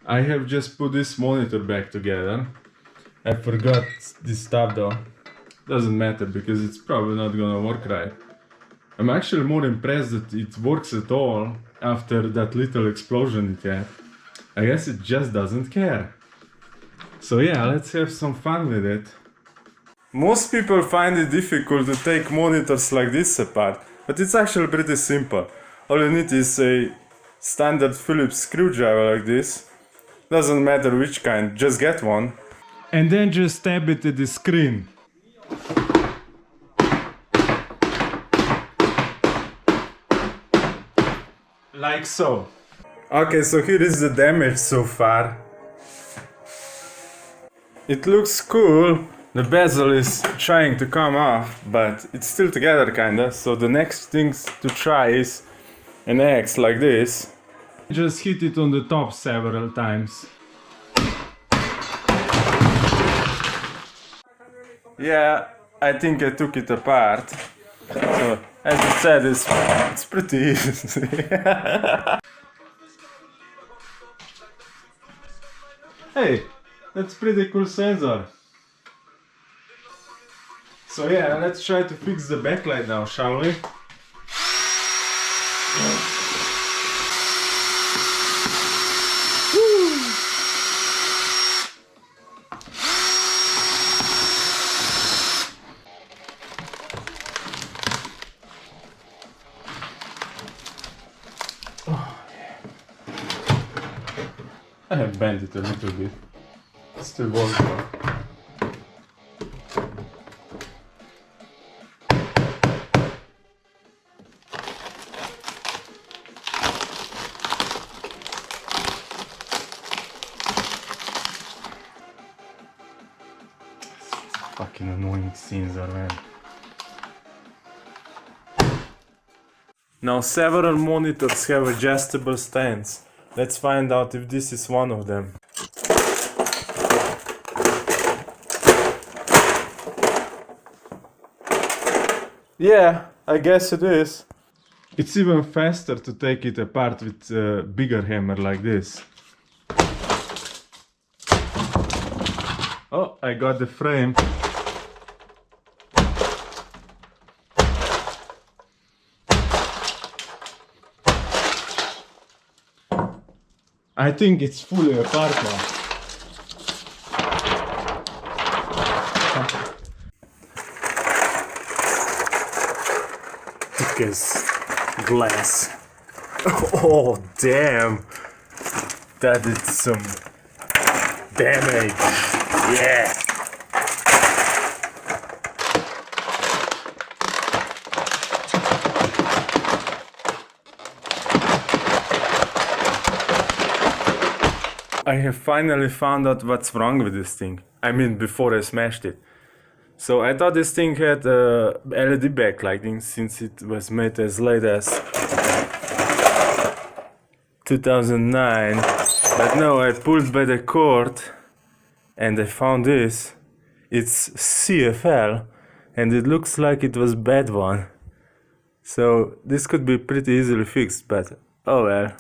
I have just put this monitor back together. I forgot this stuff though. Doesn't matter because it's probably not gonna work right. I'm actually more impressed that it works at all after that little explosion it had. I guess it just doesn't care. So yeah, let's have some fun with it. Most people find it difficult to take monitors like this apart, but it's actually pretty simple. All you need is a standard Phillips screwdriver like this. Doesn't matter which kind, just get one. And then just stab it at the screen. Like so. Okay, so here is the damage so far. It looks cool. The bezel is trying to come off, but it's still together kinda. So the next thing to try is an axe like this. Just hit it on the top several times. Yeah, I think I took it apart. So, as I said, it's pretty easy. Hey, that's pretty cool sensor. So yeah, let's try to fix the backlight now, shall we? I have bent it a little bit. It's still working. Fucking annoying sensor, man. Now several monitors have adjustable stands. Let's find out if this is one of them. Yeah, I guess it is. It's even faster to take it apart with a bigger hammer like this. Oh, I got the frame. I think it's fully apart now. Thick as glass. Oh damn! That did some damage. Yeah! I have finally found out what's wrong with this thing. I mean, before I smashed it. So I thought this thing had LED backlighting since it was made as late as 2009. But no, I pulled by the cord and I found this. It's CFL and it looks like it was a bad one. So this could be pretty easily fixed, but oh well.